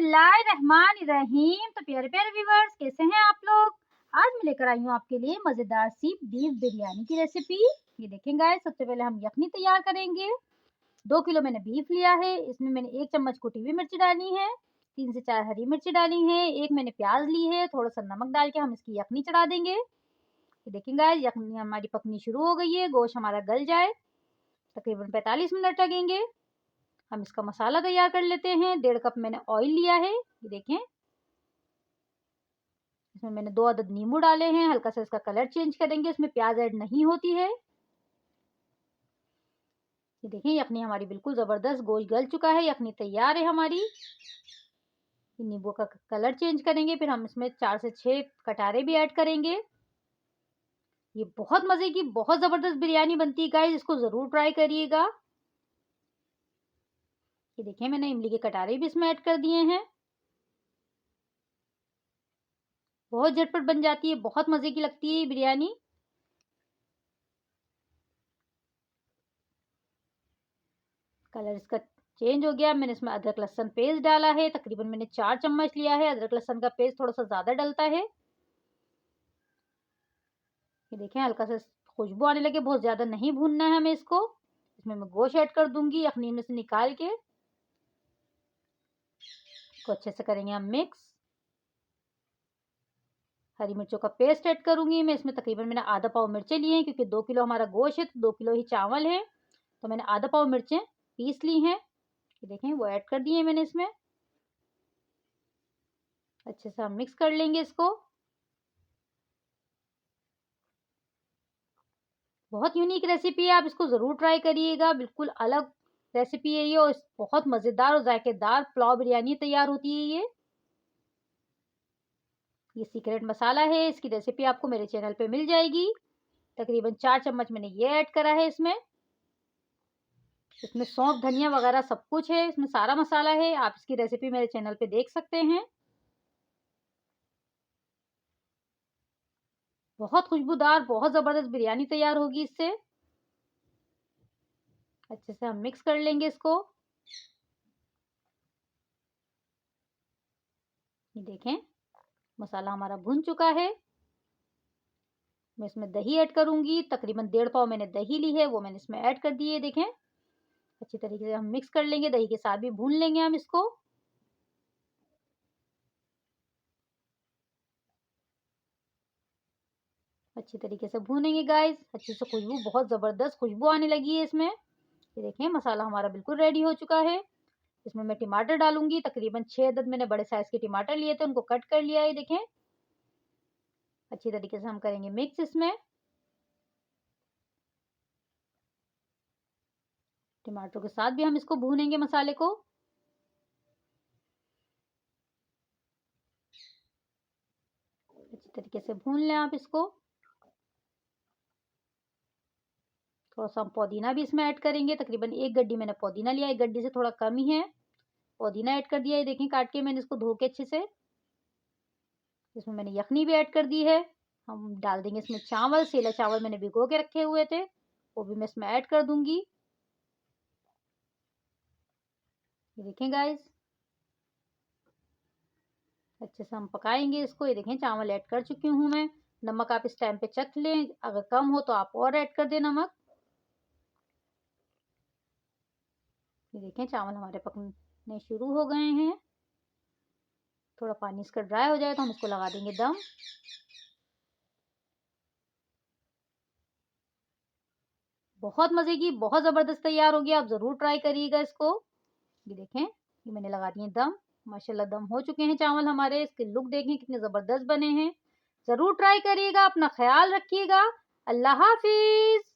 बिस्मिल्लाहिर्रहमानिर्रहीम। तो प्यारे प्यारे व्यूवर्स, कैसे हैं आप लोग। आज मैं लेकर आई हूँ आपके लिए मज़ेदार सी बीफ बिरयानी की रेसिपी। ये देखें गाइस, सबसे पहले हम यखनी तैयार करेंगे। 2 किलो मैंने बीफ लिया है। इसमें मैंने 1 चम्मच कुटी हुई मिर्ची डाली है, 3 से 4 हरी मिर्ची डाली है, 1 मैंने प्याज ली है। थोड़ा सा नमक डाल के हम इसकी यखनी चढ़ा देंगे। ये देखें गाइस, यखनी हमारी पकनी शुरू हो गई है। गोश्त हमारा गल जाए, तकरीबन 45 मिनट लगेंगे। हम इसका मसाला तैयार कर लेते हैं। 1.5 कप मैंने ऑयल लिया है। ये देखें, इसमें मैंने 2 अदद नींबू डाले हैं। हल्का सा इसका कलर चेंज करेंगे, इसमें प्याज ऐड नहीं होती है। ये देखें, यखनी हमारी बिल्कुल ज़बरदस्त गोश्त गल चुका है, यखनी तैयार है हमारी। नींबू का कलर चेंज करेंगे, फिर हम इसमें 4 से 6 कटारे भी ऐड करेंगे। ये बहुत मज़े की, बहुत ज़बरदस्त बिरयानी बनती है गाइस, इसको ज़रूर ट्राई करिएगा। ये देखें, मैंने इमली के कटारे भी इसमें ऐड कर दिए हैं। बहुत झटपट बन जाती है, बहुत मज़े की लगती है ये बिरयानी। कलर इसका चेंज हो गया। मैंने इसमें अदरक लहसुन पेस्ट डाला है, तकरीबन मैंने 4 चम्मच लिया है। अदरक लहसुन का पेस्ट थोड़ा सा ज़्यादा डलता है। ये देखें, हल्का सा खुशबू आने लगे, बहुत ज़्यादा नहीं भूनना है हमें इसको। इसमें मैं गोश्त ऐड कर दूंगी यखनी में से निकाल के। इसको अच्छे से करेंगे हम मिक्स। हरी मिर्चों का पेस्ट ऐड करूंगी मैं इसमें। तकरीबन मैंने आधा पाव मिर्चें लिए हैं, क्योंकि 2 किलो हमारा गोश्त है तो 2 किलो ही चावल है, तो मैंने आधा पाव मिर्चें पीस ली हैं। ये देखें, वो ऐड कर दिए मैंने इसमें। अच्छे से हम मिक्स कर लेंगे इसको। बहुत यूनिक रेसिपी है, आप इसको ज़रूर ट्राई करिएगा। बिल्कुल अलग रेसिपी है ये, और बहुत मज़ेदार और जायकेदार पुलाव बिरयानी तैयार होती है ये सीक्रेट मसाला है, इसकी रेसिपी आपको मेरे चैनल पे मिल जाएगी। तकरीबन 4 चम्मच मैंने ये ऐड करा है इसमें। इसमें सौंफ धनिया वगैरह सब कुछ है, इसमें सारा मसाला है। आप इसकी रेसिपी मेरे चैनल पे देख सकते हैं। बहुत खुशबूदार, बहुत ज़बरदस्त बिरयानी तैयार होगी इससे। अच्छे से हम मिक्स कर लेंगे इसको। ये देखें, मसाला हमारा भुन चुका है। मैं इसमें दही ऐड करूंगी। तकरीबन 1.5 पाव मैंने दही ली है, वो मैंने इसमें ऐड कर दी है। देखें, अच्छी तरीके से हम मिक्स कर लेंगे, दही के साथ भी भून लेंगे हम इसको। अच्छी तरीके से भूनेंगे गाइस। अच्छी से खुशबू, बहुत ज़बरदस्त खुशबू आने लगी है इसमें। ये देखें, मसाला हमारा बिल्कुल रेडी हो चुका है। इसमें मैं टमाटर डालूंगी। तकरीबन 6 अदद मैंने बड़े साइज के टमाटर लिए थे, उनको कट कर लिया है। देखें, अच्छी तरीके से हम करेंगे मिक्स इसमें। टमाटरों के साथ भी हम इसको भूनेंगे मसाले को। अच्छी तरीके से भून लें आप इसको। थोड़ा सा हम पुदीना भी इसमें ऐड करेंगे। तकरीबन 1 गड्डी मैंने पुदीना लिया, 1 गड्डी से थोड़ा कम ही है। पुदीना ऐड कर दिया है, देखें काट के मैंने इसको धो के अच्छे से। इसमें मैंने यखनी भी ऐड कर दी है। हम डाल देंगे इसमें चावल। सेला चावल मैंने भिगो के रखे हुए थे, वो भी मैं इसमें ऐड कर दूंगी। ये देखें गाइस, अच्छे से हम पकाएंगे इसको। ये देखें, चावल ऐड कर चुकी हूँ मैं। नमक आप इस टाइम पे चख लें, अगर कम हो तो आप और ऐड कर दें नमक। ये देखें, चावल हमारे पकने शुरू हो गए हैं। थोड़ा पानी इसका ड्राई हो जाए तो हम इसको लगा देंगे दम। बहुत मज़े की, बहुत ज़बरदस्त तैयार होगी, आप ज़रूर ट्राई करिएगा इसको। ये देखें, ये मैंने लगा दिए दम। माशाल्लाह दम हो चुके हैं चावल हमारे। इसके लुक देखें कितने ज़बरदस्त बने हैं। ज़रूर ट्राई करिएगा, अपना ख्याल रखिएगा। अल्लाह हाफिज़।